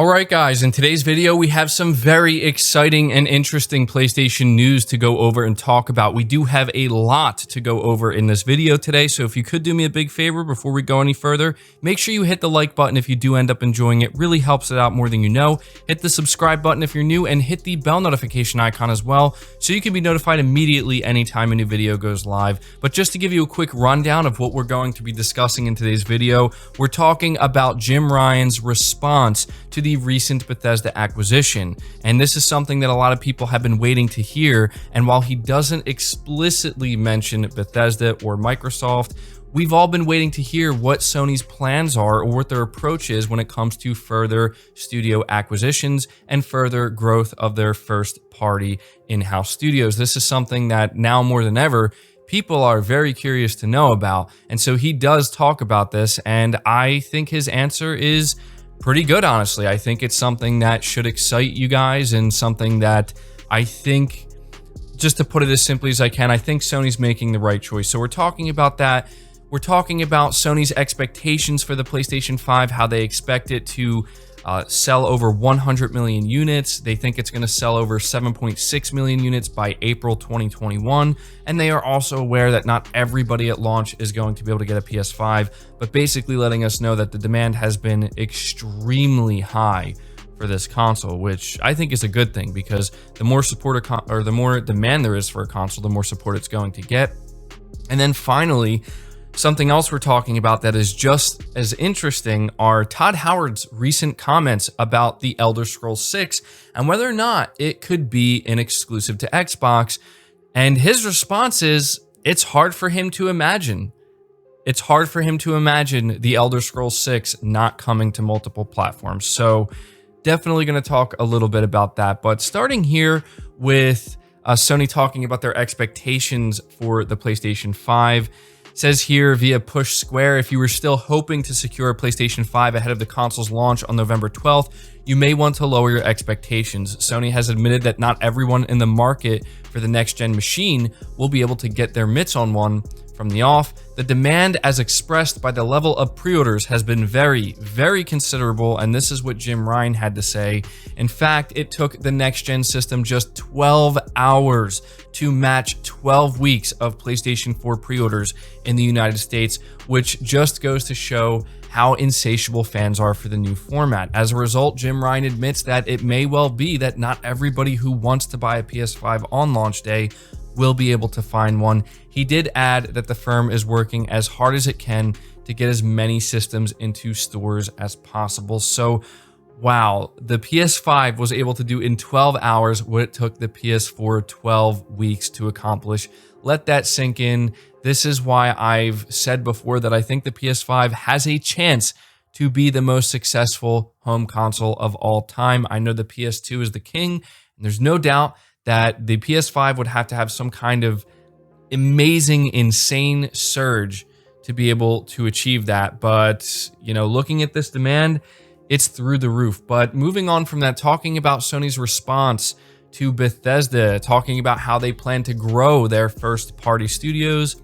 Alright guys, in today's video we have some very exciting and interesting PlayStation news to go over and talk about. We do have a lot to go over in this video today, so if you could do me a big favor before we go any further, make sure you hit the like button if you do end up enjoying it. Really helps it out more than you know. Hit the subscribe button if you're new, and hit the bell notification icon as well, so you can be notified immediately anytime a new video goes live. But just to give you a quick rundown of what we're going to be discussing in today's video, we're talking about Jim Ryan's response to the recent Bethesda acquisition. And this is something that a lot of people have been waiting to hear, and while he doesn't explicitly mention Bethesda or Microsoft, we've all been waiting to hear what Sony's plans are or what their approach is when it comes to further studio acquisitions and further growth of their first-party in-house studios. This is something that now more than ever, people are very curious to know about, and so he does talk about this, and I think his answer is pretty good, honestly. I think it's something that should excite you guys, and something that I think, just to put it as simply as I can, I think Sony's making the right choice. So we're talking about that. We're talking about Sony's expectations for the PlayStation 5, how they expect it to sell over 100 million units. They think it's going to sell over 7.6 million units by April 2021. And they are also aware that not everybody at launch is going to be able to get a PS5, but basically letting us know that the demand has been extremely high for this console, which I think is a good thing, because the more support or the more demand there is for a console, the more support it's going to get. And then finally, something else we're talking about that is just as interesting are Todd Howard's recent comments about the Elder Scrolls 6 and whether or not it could be an exclusive to Xbox. And his response is, it's hard for him to imagine. It's hard for him to imagine the Elder Scrolls 6 not coming to multiple platforms. So definitely going to talk a little bit about that. But starting here with Sony talking about their expectations for the PlayStation 5. Says here via Push Square, if you were still hoping to secure a PlayStation 5 ahead of the console's launch on November 12th, you may want to lower your expectations. Sony has admitted that not everyone in the market for the next-gen machine will be able to get their mitts on one from the off. The demand as expressed by the level of pre-orders has been very, very considerable, and this is what Jim Ryan had to say. In fact, it took the next-gen system just 12 hours to match 12 weeks of PlayStation 4 pre-orders in the United States, which just goes to show how insatiable fans are for the new format. As a result, Jim Ryan admits that it may well be that not everybody who wants to buy a PS5 on launch day will be able to find one. He did add that the firm is working as hard as it can to get as many systems into stores as possible. So, wow, the PS5 was able to do in 12 hours what it took the PS4 12 weeks to accomplish. Let that sink in. This is why I've said before that I think the PS5 has a chance to be the most successful home console of all time. I know the PS2 is the king, and there's no doubt that the PS5 would have to have some kind of amazing, insane surge to be able to achieve that. But, you know, looking at this demand, it's through the roof. But moving on from that, talking about Sony's response to Bethesda, talking about how they plan to grow their first-party studios,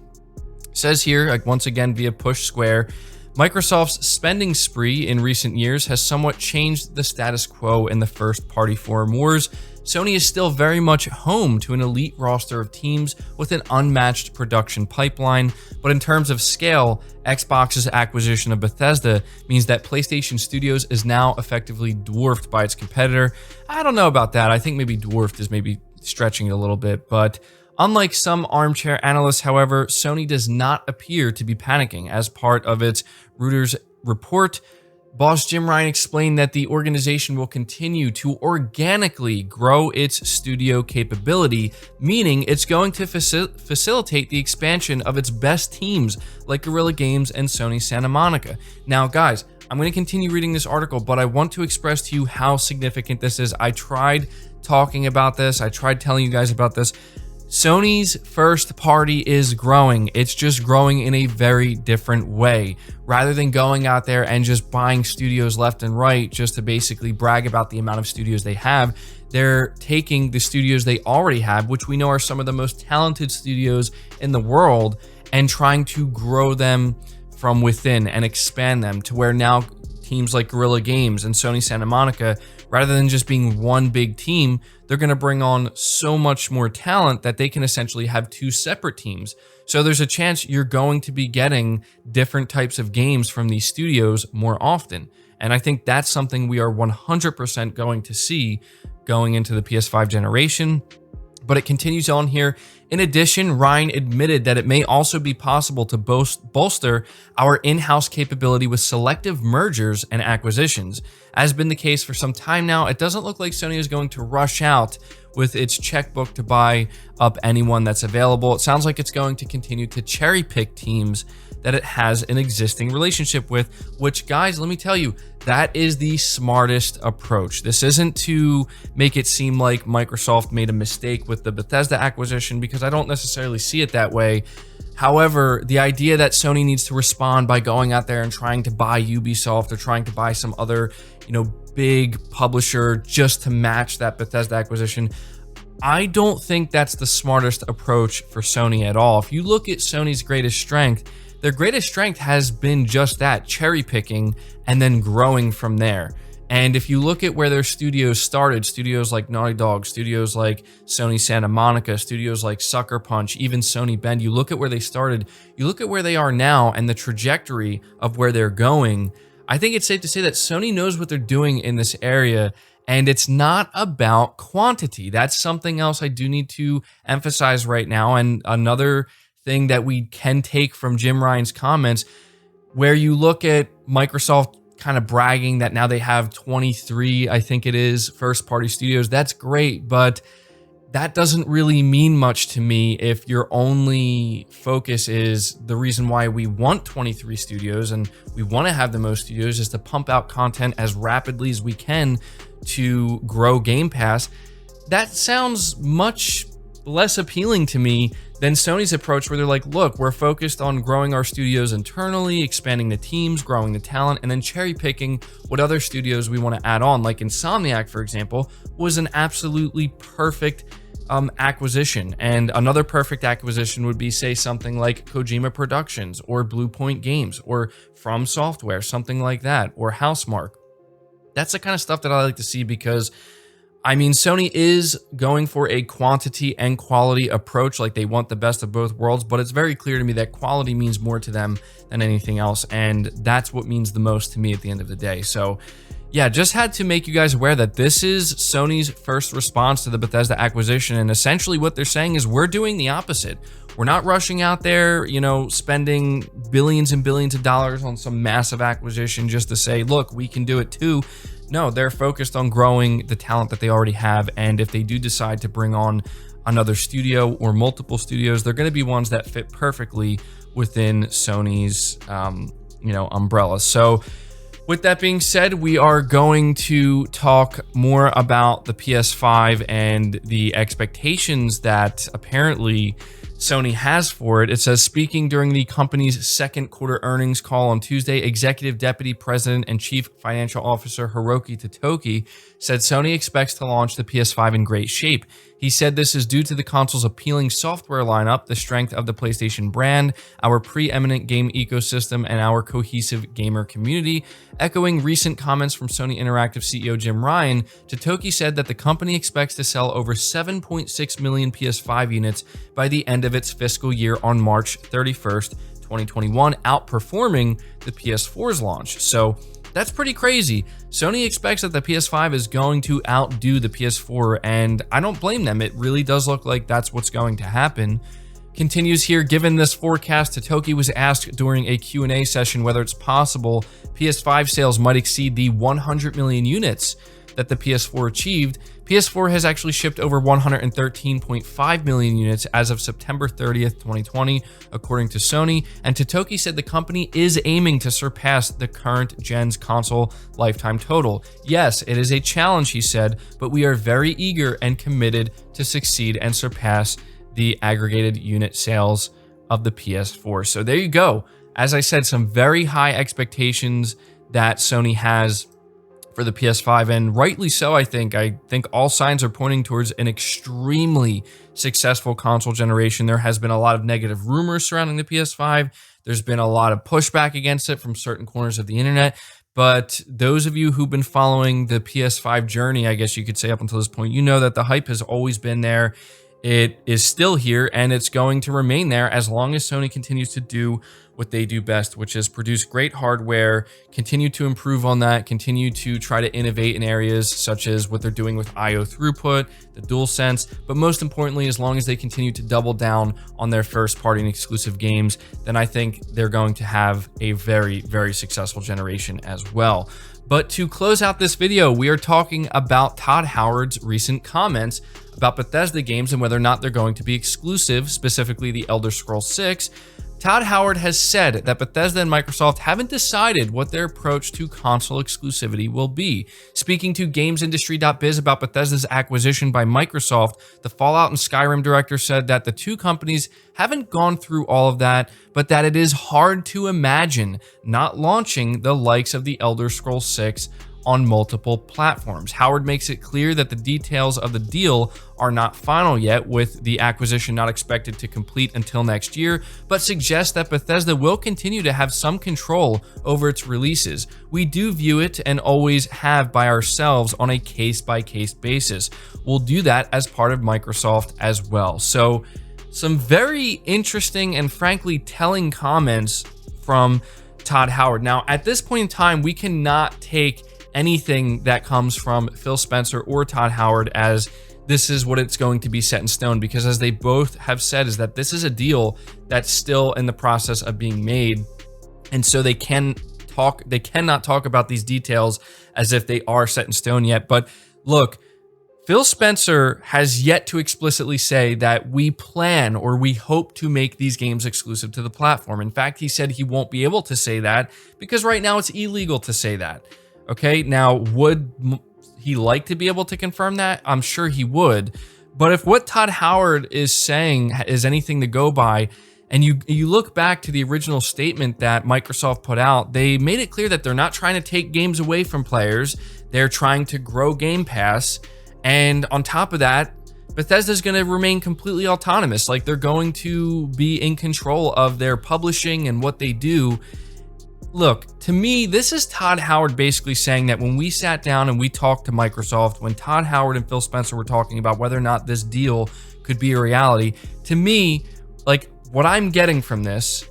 says here, like once again via Push Square, Microsoft's spending spree in recent years has somewhat changed the status quo in the first-party forum wars. Sony is still very much home to an elite roster of teams with an unmatched production pipeline, but in terms of scale, Xbox's acquisition of Bethesda means that PlayStation Studios is now effectively dwarfed by its competitor. I don't know about that. I think maybe dwarfed is maybe stretching it a little bit, but unlike some armchair analysts, however, Sony does not appear to be panicking. As part of its Reuters report, boss Jim Ryan explained that the organization will continue to organically grow its studio capability, meaning it's going to facilitate the expansion of its best teams like Guerrilla Games and Sony Santa Monica. Now, guys, I'm going to continue reading this article, but I want to express to you how significant this is. I tried talking about this. I tried telling you guys about this. Sony's first party is growing. It's just growing in a very different way. Rather than going out there and just buying studios left and right just to basically brag about the amount of studios they have, they're taking the studios they already have, which we know are some of the most talented studios in the world, and trying to grow them from within and expand them to where now teams like Guerrilla Games and Sony Santa Monica, rather than just being one big team, they're going to bring on so much more talent that they can essentially have two separate teams. So there's a chance you're going to be getting different types of games from these studios more often. And I think that's something we are 100% going to see going into the PS5 generation. But it continues on here. In addition, Ryan admitted that it may also be possible to bolster our in-house capability with selective mergers and acquisitions. As has been the case for some time now, it doesn't look like Sony is going to rush out with its checkbook to buy up anyone that's available. It sounds like it's going to continue to cherry pick teams that it has an existing relationship with, which, guys, let me tell you, that is the smartest approach. This isn't to make it seem like Microsoft made a mistake with the Bethesda acquisition, because I don't necessarily see it that way. However, the idea that Sony needs to respond by going out there and trying to buy Ubisoft or trying to buy some other, big publisher just to match that Bethesda acquisition, I don't think that's the smartest approach for Sony at all. If you look at Sony's greatest strength, their greatest strength has been just that, cherry picking and then growing from there. And if you look at where their studios started, studios like Naughty Dog, studios like Sony Santa Monica, studios like Sucker Punch, even Sony Bend, you look at where they started, you look at where they are now and the trajectory of where they're going, I think it's safe to say that Sony knows what they're doing in this area. And it's not about quantity. That's something else I do need to emphasize right now. And another thing that we can take from Jim Ryan's comments, where you look at Microsoft kind of bragging that now they have 23, I think it is, first-party studios. That's great, but that doesn't really mean much to me if your only focus is the reason why we want 23 studios and we want to have the most studios is to pump out content as rapidly as we can to grow Game Pass. That sounds much less appealing to me than Sony's approach, where they're like, look, we're focused on growing our studios internally, expanding the teams, growing the talent, and then cherry picking what other studios we want to add on. Like Insomniac, for example, was an absolutely perfect acquisition. And another perfect acquisition would be, say, something like Kojima Productions or Blue Point Games or From Software, something like that, or Housemarque. That's the kind of stuff that I like to see, because Sony is going for a quantity and quality approach. Like, they want the best of both worlds, but it's very clear to me that quality means more to them than anything else. And that's what means the most to me at the end of the day. So yeah, just had to make you guys aware that this is Sony's first response to the Bethesda acquisition. And essentially what they're saying is we're doing the opposite. We're not rushing out there, spending billions and billions of dollars on some massive acquisition just to say, look, we can do it too. No, they're focused on growing the talent that they already have. And if they do decide to bring on another studio or multiple studios, they're going to be ones that fit perfectly within Sony's, umbrella. So with that being said, we are going to talk more about the PS5 and the expectations that apparently Sony has for it. It says, speaking during the company's second quarter earnings call on Tuesday, Executive Deputy President and Chief Financial Officer Hiroki Totoki said Sony expects to launch the PS5 in great shape. He said this is due to the console's appealing software lineup, the strength of the PlayStation brand, our preeminent game ecosystem, and our cohesive gamer community. Echoing recent comments from Sony Interactive CEO Jim Ryan, Totoki said that the company expects to sell over 7.6 million PS5 units by the end of its fiscal year on March 31st, 2021, outperforming the PS4's launch. So that's pretty crazy. Sony expects that the PS5 is going to outdo the PS4, and I don't blame them. It really does look like that's what's going to happen. Continues here, given this forecast, Totoki was asked during a Q&A session whether it's possible PS5 sales might exceed the 100 million units that the PS4 achieved. PS4 has actually shipped over 113.5 million units as of September 30th, 2020, according to Sony, and Totoki said the company is aiming to surpass the current gen's console lifetime total. Yes, it is a challenge, he said, but we are very eager and committed to succeed and surpass the aggregated unit sales of the PS4. So there you go. As I said, some very high expectations that Sony has for the PS5, and rightly so. I think all signs are pointing towards an extremely successful console generation. There has been a lot of negative rumors surrounding the PS5. There's been a lot of pushback against it from certain corners of the internet. But those of you who've been following the PS5 journey, I guess you could say up until this point, you know that the hype has always been there. It is still here, and it's going to remain there as long as Sony continues to do what they do best, which is produce great hardware, continue to improve on that, continue to try to innovate in areas such as what they're doing with I/O throughput, the DualSense, but most importantly, as long as they continue to double down on their first-party and exclusive games, then I think they're going to have a very, very successful generation as well. But to close out this video, we are talking about Todd Howard's recent comments about Bethesda games and whether or not they're going to be exclusive, specifically the Elder Scrolls 6. Todd Howard has said that Bethesda and Microsoft haven't decided what their approach to console exclusivity will be. Speaking to GamesIndustry.biz about Bethesda's acquisition by Microsoft, the Fallout and Skyrim director said that the two companies haven't gone through all of that, but that it is hard to imagine not launching the likes of the Elder Scrolls 6 on multiple platforms. Howard makes it clear that the details of the deal are not final yet, with the acquisition not expected to complete until next year, but suggests that Bethesda will continue to have some control over its releases. We do view it, and always have, by ourselves on a case-by-case basis. We'll do that as part of Microsoft as well. So, some very interesting and frankly telling comments from Todd Howard. Now, at this point in time, we cannot take anything that comes from Phil Spencer or Todd Howard as this is what it's going to be set in stone, because as they both have said, is that this is a deal that's still in the process of being made, and so they cannot talk about these details as if they are set in stone yet. But look, Phil Spencer has yet to explicitly say that we plan or we hope to make these games exclusive to the platform. In fact, he said he won't be able to say that because right now it's illegal to say that. Okay, now would he like to be able to confirm that? I'm sure he would. But if what Todd Howard is saying is anything to go by, and you look back to the original statement that Microsoft put out, they made it clear that they're not trying to take games away from players. They're trying to grow Game Pass. And on top of that, Bethesda is going to remain completely autonomous. Like, they're going to be in control of their publishing and what they do. Look, to me, this is Todd Howard basically saying that when we sat down and we talked to Microsoft, when Todd Howard and Phil Spencer were talking about whether or not this deal could be a reality, to me, like, what I'm getting from this,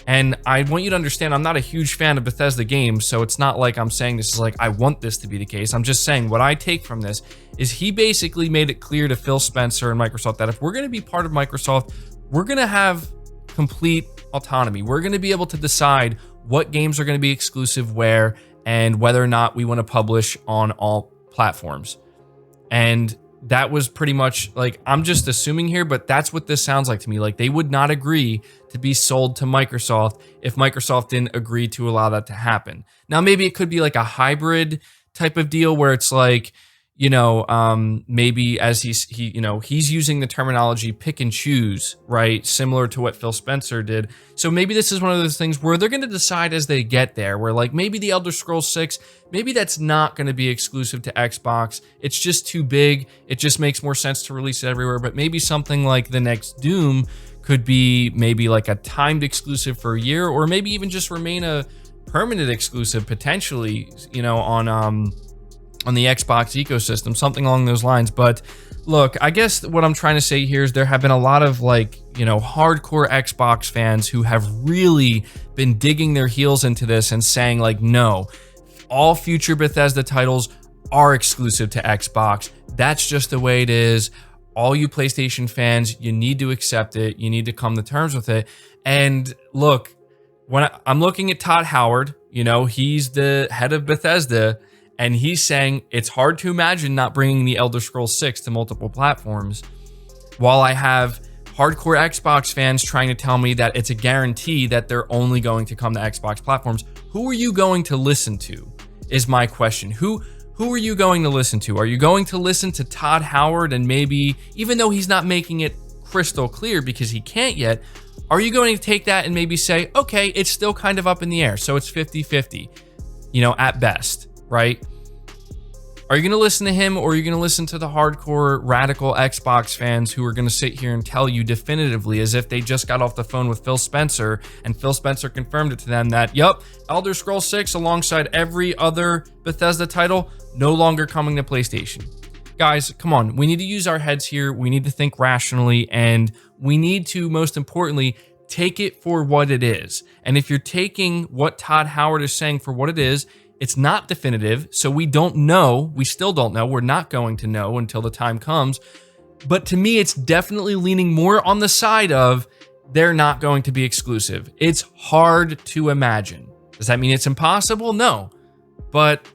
and I want you to understand, I'm not a huge fan of Bethesda games, so it's not like I'm saying this is like, I want this to be the case. I'm just saying what I take from this is he basically made it clear to Phil Spencer and Microsoft that if we're going to be part of Microsoft, we're going to have complete autonomy. We're going to be able to decide what games are going to be exclusive where, and whether or not we want to publish on all platforms. And that was pretty much, like, I'm just assuming here, but that's what this sounds like to me. Like, they would not agree to be sold to Microsoft if Microsoft didn't agree to allow that to happen. Now, maybe it could be like a hybrid type of deal where it's like, you know, maybe as he's using the terminology pick and choose, right? Similar to what Phil Spencer did. So maybe this is one of those things where they're going to decide as they get there, where like maybe the Elder Scrolls 6, maybe that's not going to be exclusive to Xbox. It's just too big. It just makes more sense to release it everywhere. But maybe something like the next Doom could be maybe like a timed exclusive for a year, or maybe even just remain a permanent exclusive potentially, you know, on the Xbox ecosystem, something along those lines. But look, I guess what I'm trying to say here is there have been a lot of, like, you know, hardcore Xbox fans who have really been digging their heels into this and saying like, no, all future Bethesda titles are exclusive to Xbox. That's just the way it is. All you PlayStation fans, you need to accept it. You need to come to terms with it. And look, when I'm looking at Todd Howard, you know, he's the head of Bethesda, and he's saying it's hard to imagine not bringing the Elder Scrolls 6 to multiple platforms, while I have hardcore Xbox fans trying to tell me that it's a guarantee that they're only going to come to Xbox platforms. Who are you going to listen to is my question. Who are you going to listen to? Are you going to listen to Todd Howard, and maybe, even though he's not making it crystal clear because he can't yet, are you going to take that and maybe say, okay, it's still kind of up in the air, so it's 50-50, you know, at best, right? Are you going to listen to him, or are you going to listen to the hardcore radical Xbox fans who are going to sit here and tell you definitively, as if they just got off the phone with Phil Spencer and Phil Spencer confirmed it to them that, yep, Elder Scrolls 6 alongside every other Bethesda title no longer coming to PlayStation? Guys, come on. We need to use our heads here. We need to think rationally, and we need to, most importantly, take it for what it is. And if you're taking what Todd Howard is saying for what it is, it's not definitive, so we don't know. We still don't know. We're not going to know until the time comes. But to me, it's definitely leaning more on the side of they're not going to be exclusive. It's hard to imagine. Does that mean it's impossible? No. But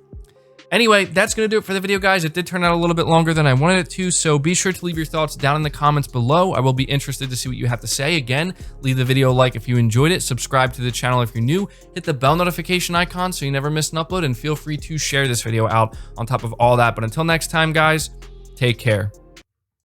anyway, that's going to do it for the video, guys. It did turn out a little bit longer than I wanted it to, so be sure to leave your thoughts down in the comments below. I will be interested to see what you have to say. Again, leave the video a like if you enjoyed it, subscribe to the channel if you're new, hit the bell notification icon so you never miss an upload, and feel free to share this video out on top of all that. But until next time, guys, take care.